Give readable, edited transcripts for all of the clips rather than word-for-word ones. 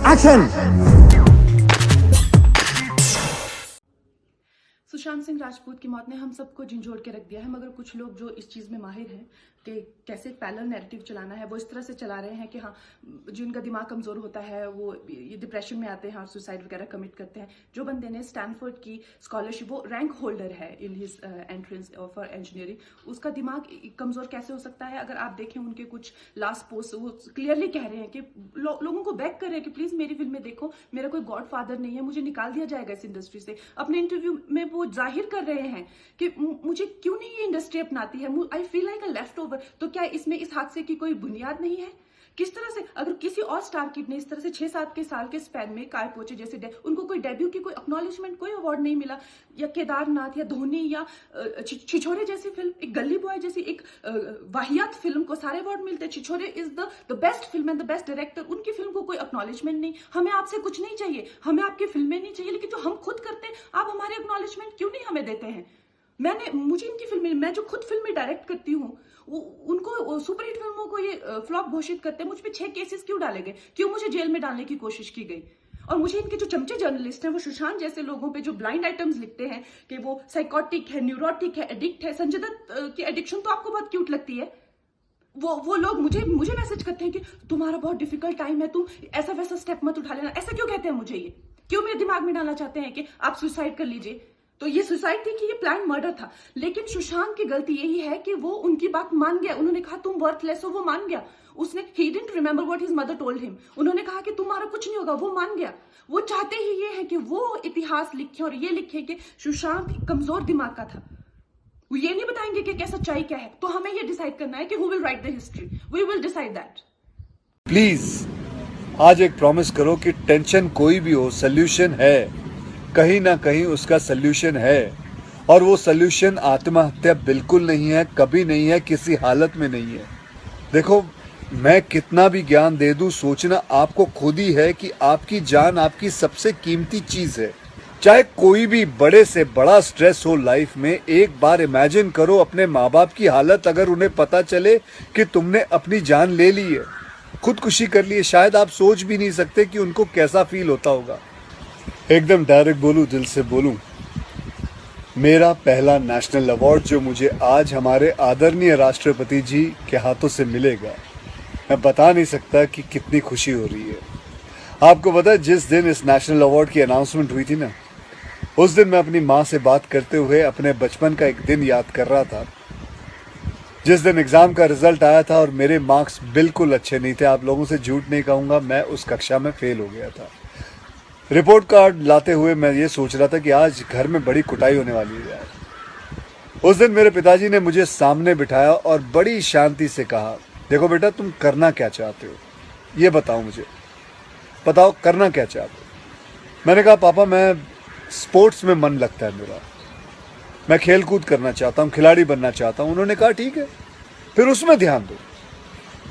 Action. Sushant Singh Rajput की मौत ने हम सबको झंझोड़ के रख दिया है, मगर कुछ लोग जो इस चीज़ में माहिर हैं कि कैसे एक पैरेलल नैरेटिव चलाना है, वो इस तरह से चला रहे हैं कि हाँ, जिनका दिमाग कमज़ोर होता है वो ये डिप्रेशन में आते हैं और सुसाइड वगैरह कमिट करते हैं। जो बंदे ने स्टैनफोर्ड की स्कॉलरशिप, वो रैंक होल्डर है in his entrance for engineering, उसका दिमाग कमज़ोर कैसे हो सकता है? अगर आप देखें उनके कुछ लास्ट पोस्ट, वो क्लियरली कह रहे हैं कि लोगों को बैक कर रहे हैं कि प्लीज़ मेरी फिल्में देखो, मेरा कोई गॉड फादर नहीं है, मुझे निकाल दिया जाएगा इस इंडस्ट्री से। अपने इंटरव्यू में वो जाहिर कर रहे हैं कि मुझे क्यों नहीं ये इंडस्ट्री अपनाती है, I feel like a left over. तो क्या इसमें इस हादसे की कोई बुनियाद नहीं है? किस तरह से अगर किसी और स्टार किड ने इस तरह से 6-7 के साल के स्पैन में काय पोचे जैसे उनको कोई डेब्यू की कोई एक्नॉलेजमेंट, कोई अवार्ड नहीं मिला, या केदारनाथ या धोनी या छिछोरे जैसी फिल्म, एक गली बॉय जैसी एक वाहियात फिल्म को सारे अवार्ड मिलते। Chhichhore is the best film and the best director, उनकी फिल्म को कोई एक्नॉलेजमेंट नहीं। हमें आपसे कुछ नहीं चाहिए, हमें आपकी फिल्में नहीं चाहिए, लेकिन जो हम खुद करते हैं आप हमारे एक्नॉलेजमेंट क्यों नहीं हमें देते हैं? मुझे इनकी फिल्में, मैं जो खुद फिल्में डायरेक्ट करती हूँ, उनको सुपरहिट फिल्मों को ये फ्लॉप घोषित करते हैं। मुझ पे 6 केसेस क्यों डाले गए, क्यों मुझे जेल में डालने की कोशिश की गई? और मुझे इनके जो चमचे जर्नलिस्ट हैं, वो सुशांत जैसे लोगों पे जो ब्लाइंड आइटम्स लिखते हैं कि वो साइकोटिक है, न्यूरोटिक है, एडिक्ट है। संजय दत्त की एडिक्शन तो आपको बहुत क्यूट लगती है। वो लोग मुझे मैसेज करते हैं कि तुम्हारा बहुत डिफिकल्ट टाइम है, तुम ऐसा वैसा स्टेप मत उठा लेना। ऐसा क्यों कहते हैं मुझे? ये क्यों मेरे दिमाग में डालना चाहते हैं कि आप सुसाइड कर लीजिए? तो ये सुसाइड थी कि ये प्लान मर्डर था? लेकिन सुशांत की गलती यही है कि वो उनकी बात मान गया। उन्होंने कहा तुम वर्थलेस हो, वो मान गया। उसने he didn't remember what his mother told him. उन्होंने कहा कि तुम्हारा कुछ नहीं होगा, वो मान गया। वो चाहते ही ये है कि वो इतिहास लिखे और ये लिखे कि सुशांत कमजोर दिमाग का था। वो ये नहीं बताएंगे कि क्या सच्चाई क्या है। तो हमें ये डिसाइड करना है कि who will write the history, we will decide that. Please आज एक प्रॉमिस करो कि टेंशन कोई भी हो, सोल्यूशन है, कहीं ना कहीं उसका सोल्यूशन है। और वो सोल्यूशन आत्महत्या बिल्कुल नहीं है, कभी नहीं है, किसी हालत में नहीं है। देखो, मैं कितना भी ज्ञान दे दूं, सोचना आपको खुद ही है कि आपकी जान आपकी सबसे कीमती चीज है। चाहे कोई भी बड़े से बड़ा स्ट्रेस हो लाइफ में, एक बार इमेजिन करो अपने माँ बाप की हालत अगर उन्हें पता चले कि तुमने अपनी जान ले ली है, खुदकुशी कर ली है। शायद आप सोच भी नहीं सकते कि उनको कैसा फील होता होगा। एकदम डायरेक्ट बोलूं, दिल से बोलूं, मेरा पहला नेशनल अवार्ड जो मुझे आज हमारे आदरणीय राष्ट्रपति जी के हाथों से मिलेगा, मैं बता नहीं सकता कि कितनी खुशी हो रही है। आपको पता है, जिस दिन इस नेशनल अवार्ड की अनाउंसमेंट हुई थी ना, उस दिन मैं अपनी माँ से बात करते हुए अपने बचपन का एक दिन याद कर रहा था, जिस दिन एग्जाम का रिजल्ट आया था और मेरे मार्क्स बिल्कुल अच्छे नहीं थे। आप लोगों से झूठ नहीं कहूँगा, मैं उस कक्षा में फेल हो गया था। रिपोर्ट कार्ड लाते हुए मैं ये सोच रहा था कि आज घर में बड़ी कुटाई होने वाली है यार। उस दिन मेरे पिताजी ने मुझे सामने बिठाया और बड़ी शांति से कहा, देखो बेटा, तुम करना क्या चाहते हो, ये बताओ मुझे, बताओ करना क्या चाहते हो। मैंने कहा, पापा मैं स्पोर्ट्स में मन लगता है मेरा, मैं खेल कूद करना चाहता हूँ, खिलाड़ी बनना चाहता हूँ। उन्होंने कहा ठीक है, फिर उसमें ध्यान दो,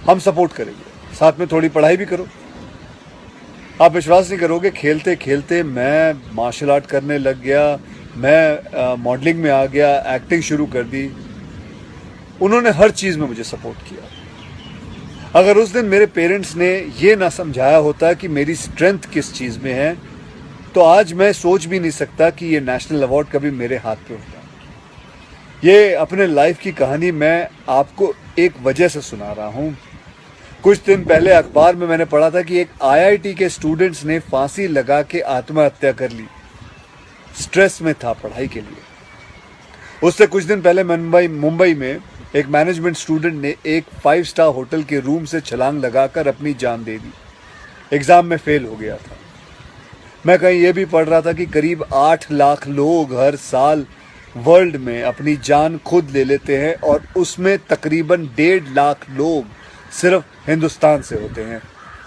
हम सपोर्ट करेंगे, साथ में थोड़ी पढ़ाई भी करो। आप विश्वास नहीं करोगे, खेलते खेलते मैं मार्शल आर्ट करने लग गया, मैं मॉडलिंग में आ गया, एक्टिंग शुरू कर दी। उन्होंने हर चीज़ में मुझे सपोर्ट किया। अगर उस दिन मेरे पेरेंट्स ने ये ना समझाया होता कि मेरी स्ट्रेंथ किस चीज़ में है, तो आज मैं सोच भी नहीं सकता कि ये नेशनल अवार्ड कभी मेरे हाथ पे होता। ये अपने लाइफ की कहानी मैं आपको एक वजह से सुना रहा हूँ। कुछ दिन पहले अखबार में मैंने पढ़ा था कि एक आईआईटी के स्टूडेंट्स ने फांसी लगा के आत्महत्या कर ली, स्ट्रेस में था पढ़ाई के लिए। उससे कुछ दिन पहले मुंबई में एक मैनेजमेंट स्टूडेंट ने एक 5 स्टार होटल के रूम से छलांग लगाकर अपनी जान दे दी, एग्जाम में फेल हो गया था। मैं कहीं ये भी पढ़ रहा था कि करीब 8 लाख लोग हर साल वर्ल्ड में अपनी जान खुद ले लेते हैं, और उसमें तकरीबन 1.5 लाख लोग सिर्फ हिंदुस्तान से होते हैं।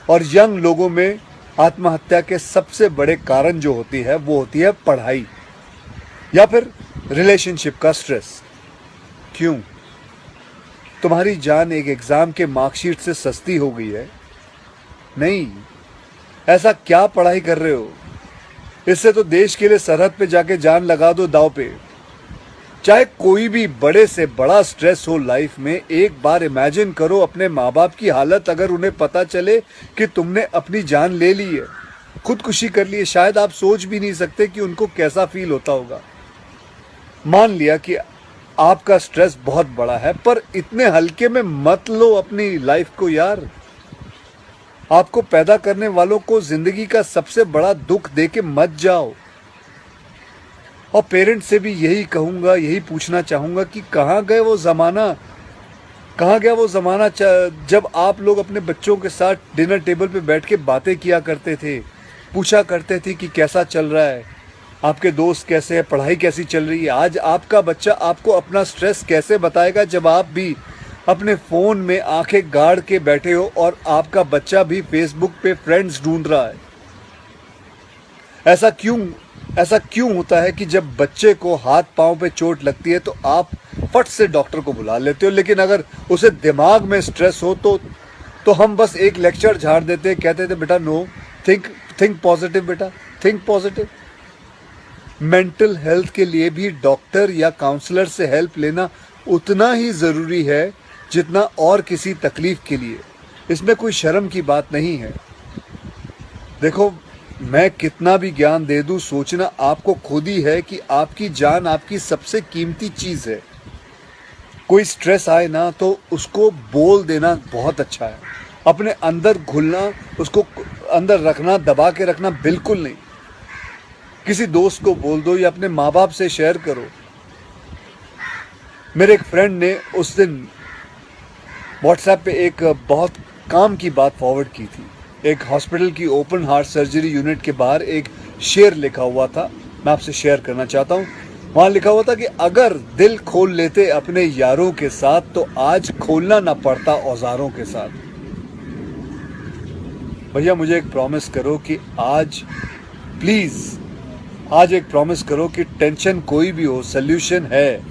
और यंग लोगों में आत्महत्या के सबसे बड़े कारण जो होती है, वो होती है पढ़ाई या फिर रिलेशनशिप का स्ट्रेस। क्यों? तुम्हारी जान एक एग्जाम के मार्कशीट से सस्ती हो गई है? नहीं। ऐसा क्या पढ़ाई कर रहे हो? इससे तो देश के लिए सरहद पे जाके जान लगा दो दाव पे। चाहे कोई भी बड़े से बड़ा स्ट्रेस हो लाइफ में, एक बार इमेजिन करो अपने माँ बाप की हालत अगर उन्हें पता चले कि तुमने अपनी जान ले ली है, खुदकुशी कर ली है। शायद आप सोच भी नहीं सकते कि उनको कैसा फील होता होगा। मान लिया कि आपका स्ट्रेस बहुत बड़ा है, पर इतने हल्के में मत लो अपनी लाइफ को यार। आपको पैदा करने वालों को जिंदगी का सबसे बड़ा दुख देके मत जाओ। और पेरेंट्स से भी यही कहूंगा, यही पूछना चाहूंगा कि कहाँ गए वो ज़माना, कहाँ गया वो ज़माना जब आप लोग अपने बच्चों के साथ डिनर टेबल पे बैठ के बातें किया करते थे, पूछा करते थे कि कैसा चल रहा है, आपके दोस्त कैसे हैं, पढ़ाई कैसी चल रही है। आज आपका बच्चा आपको अपना स्ट्रेस कैसे बताएगा जब आप भी अपने फ़ोन में आंखें गाड़ के बैठे हो और आपका बच्चा भी फेसबुक पे फ्रेंड्स ढूंढ रहा है। ऐसा क्यों होता है कि जब बच्चे को हाथ पांव पे चोट लगती है तो आप फट से डॉक्टर को बुला लेते हो, लेकिन अगर उसे दिमाग में स्ट्रेस हो तो हम बस एक लेक्चर झाड़ देते, कहते थे बेटा नो, थिंक पॉजिटिव बेटा, थिंक पॉजिटिव। मेंटल हेल्थ के लिए भी डॉक्टर या काउंसलर से हेल्प लेना उतना ही ज़रूरी है जितना और किसी तकलीफ के लिए। इसमें कोई शर्म की बात नहीं है। देखो, मैं कितना भी ज्ञान दे दूं, सोचना आपको खुद ही है कि आपकी जान आपकी सबसे कीमती चीज़ है। कोई स्ट्रेस आए ना तो उसको बोल देना बहुत अच्छा है। अपने अंदर घुलना, उसको अंदर रखना, दबा के रखना बिल्कुल नहीं। किसी दोस्त को बोल दो या अपने माँ बाप से शेयर करो। मेरे एक फ्रेंड ने उस दिन व्हाट्सएप पे एक बहुत काम की बात फॉरवर्ड की थी। एक हॉस्पिटल की ओपन हार्ट सर्जरी यूनिट के बाहर एक शेर लिखा हुआ था, मैं आपसे शेयर करना चाहता हूँ। वहाँ लिखा हुआ था कि अगर दिल खोल लेते अपने यारों के साथ तो आज खोलना ना पड़ता औजारों के साथ। भैया मुझे एक प्रॉमिस करो कि आज प्लीज़ आज एक प्रॉमिस करो कि टेंशन कोई भी हो, सल्यूशन है,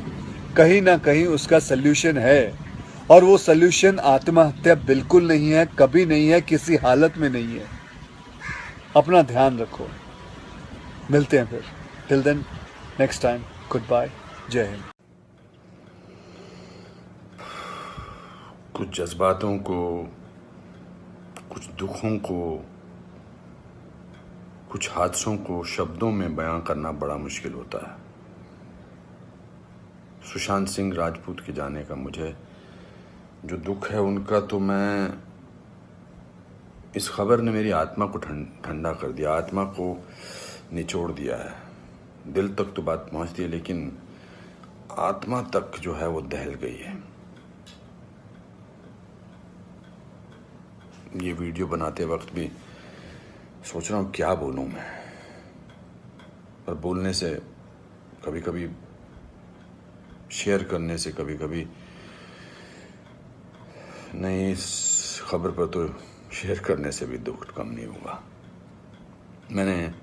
कहीं ना कहीं उसका सल्यूशन है। और वो सल्यूशन आत्महत्या बिल्कुल नहीं है, कभी नहीं है, किसी हालत में नहीं है। अपना ध्यान रखो। मिलते हैं फिर। Till then, next time, goodbye, जय हिंद। कुछ जज्बातों को, कुछ दुखों को, कुछ हादसों को शब्दों में बयां करना बड़ा मुश्किल होता है। सुशांत सिंह राजपूत के जाने का मुझे जो दुख है उनका, तो मैं, इस खबर ने मेरी आत्मा को ठंडा कर दिया, आत्मा को निचोड़ दिया है। दिल तक तो बात पहुंचती है लेकिन आत्मा तक जो है वो दहल गई है। ये वीडियो बनाते वक्त भी सोच रहा हूँ क्या बोलूँ मैं, पर बोलने से कभी कभी, शेयर करने से कभी कभी नहीं, इस खबर पर तो शेयर करने से भी दुख कम नहीं हुआ। मैंने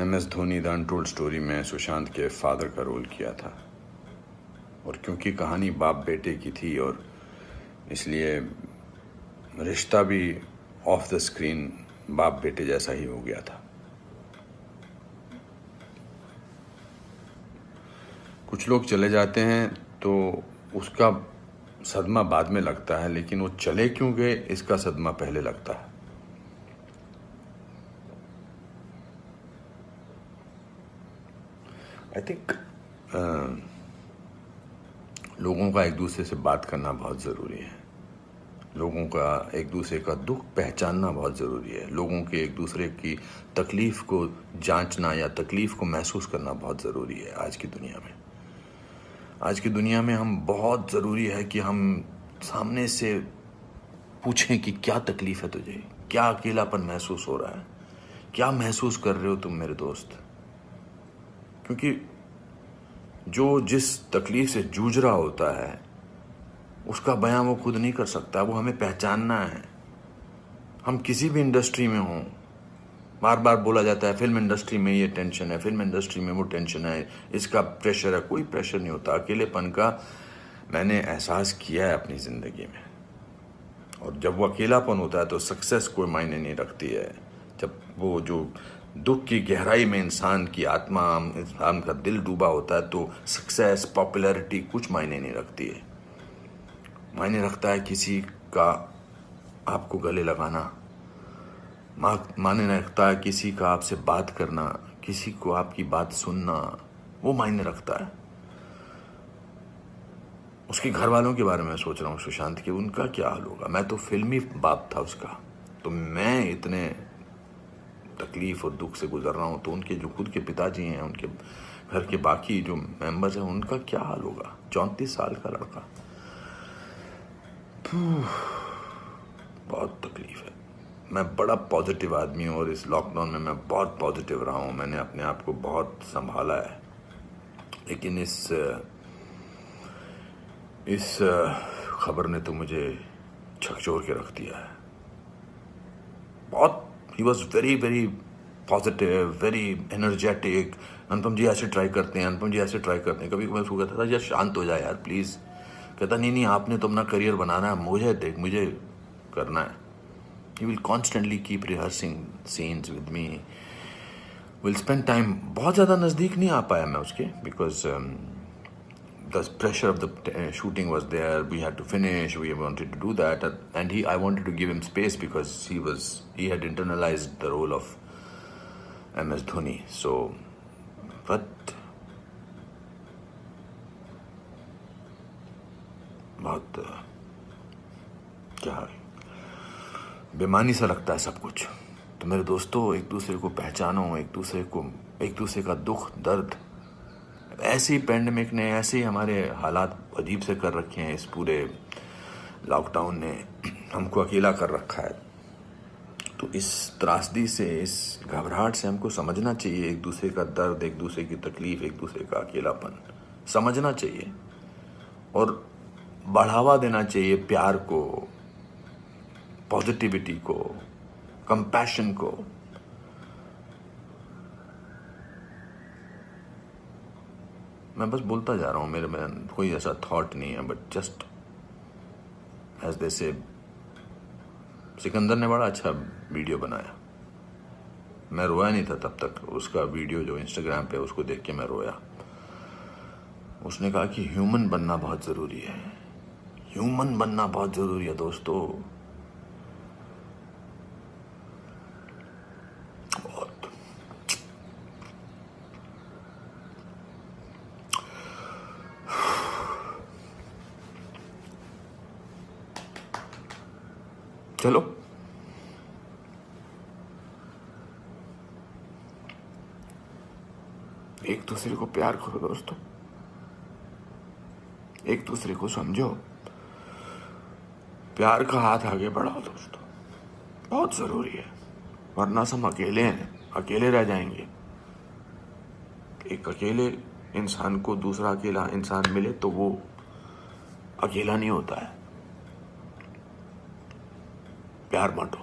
MS Dhoni the untold story में सुशांत के फादर का रोल किया था, और क्योंकि कहानी बाप बेटे की थी और इसलिए रिश्ता भी ऑफ द स्क्रीन बाप बेटे जैसा ही हो गया था। कुछ लोग चले जाते हैं तो उसका सदमा बाद में लगता है, लेकिन वो चले क्यों गए इसका सदमा पहले लगता है। आई थिंक लोगों का एक दूसरे से बात करना बहुत ज़रूरी है। लोगों का एक दूसरे का दुख पहचानना बहुत ज़रूरी है। लोगों के एक दूसरे की तकलीफ़ को जांचना या तकलीफ़ को महसूस करना बहुत ज़रूरी है आज की दुनिया में। आज की दुनिया में हम बहुत ज़रूरी है कि हम सामने से पूछें कि क्या तकलीफ़ है तुझे, क्या अकेलापन महसूस हो रहा है, क्या महसूस कर रहे हो तुम मेरे दोस्त। क्योंकि जो जिस तकलीफ़ से जूझ रहा होता है उसका बयां वो खुद नहीं कर सकता, वो हमें पहचानना है। हम किसी भी इंडस्ट्री में हों, बार बार बोला जाता है फिल्म इंडस्ट्री में ये टेंशन है, फिल्म इंडस्ट्री में वो टेंशन है, इसका प्रेशर है। कोई प्रेशर नहीं होता। अकेलेपन का मैंने एहसास किया है अपनी ज़िंदगी में, और जब वो अकेलापन होता है तो सक्सेस कोई मायने नहीं रखती है, जब वो जो दुख की गहराई में इंसान की आत्मा, इंसान का दिल डूबा होता है, तो सक्सेस, पॉपुलैरिटी कुछ मायने नहीं रखती है। मायने रखता है किसी का आपको गले लगाना, मायने रखता है किसी का आपसे बात करना, किसी को आपकी बात सुनना, वो मायने रखता है। उसके घर वालों के बारे में सोच रहा हूँ सुशांत के, उनका क्या हाल होगा। मैं तो फिल्मी बाप था उसका, तो मैं इतने तकलीफ और दुख से गुजर रहा हूँ, तो उनके जो खुद के पिताजी हैं, उनके घर के बाकी जो मेंबर्स हैं, उनका क्या हाल होगा। 34 साल का लड़का, बहुत तकलीफ है। मैं बड़ा पॉजिटिव आदमी हूँ और इस लॉकडाउन में मैं बहुत पॉजिटिव रहा हूँ। मैंने अपने आप को बहुत संभाला है, लेकिन इस खबर ने तो मुझे झकझोर के रख दिया है। बहुत ही was very very positive, very energetic. Anupam ji ऐसे ट्राई करते हैं, अनुपम जी ऐसे ट्राई करते हैं। कभी मैं उसको कहता था यार शांत हो जाए यार प्लीज़। कहता नहीं आपने तो अपना करियर बनाना है, मुझे करना है। He will constantly keep rehearsing scenes with me, will spend time. बहुत ज़्यादा नज़दीक नहीं आ पाया मैं उसके, because the pressure of the shooting was there. We had to finish. We wanted to do that, and I wanted to give him space because he had internalized the role of MS Dhoni. So, but बहुत क्या बेमानी सा लगता है सब कुछ। तो मेरे दोस्तों, एक दूसरे को पहचानो, एक दूसरे का दुख दर्द। ऐसे ही पैंडेमिक ने, ऐसे ही हमारे हालात अजीब से कर रखे हैं। इस पूरे लॉकडाउन ने हमको अकेला कर रखा है। तो इस त्रासदी से, इस घबराहट से हमको समझना चाहिए एक दूसरे का दर्द, एक दूसरे की तकलीफ, एक दूसरे का अकेलापन समझना चाहिए और बढ़ावा देना चाहिए प्यार को, पॉजिटिविटी को, कंपैशन को। मैं बस बोलता जा रहा हूँ, मेरे में कोई ऐसा थॉट नहीं है, बट जस्ट एज दे से। सिकंदर ने बड़ा अच्छा वीडियो बनाया, मैं रोया नहीं था तब तक। उसका वीडियो जो इंस्टाग्राम पे, उसको देख के मैं रोया। उसने कहा कि ह्यूमन बनना बहुत ज़रूरी है, ह्यूमन बनना बहुत ज़रूरी है दोस्तों। बहुत चलो, एक दूसरे को प्यार करो दोस्तों, एक दूसरे को समझो, प्यार का हाथ आगे बढ़ाओ दोस्तों, बहुत जरूरी है। वरना हम अकेले हैं, अकेले रह जाएंगे। एक अकेले इंसान को दूसरा अकेला इंसान मिले तो वो अकेला नहीं होता है। प्यार बांटो।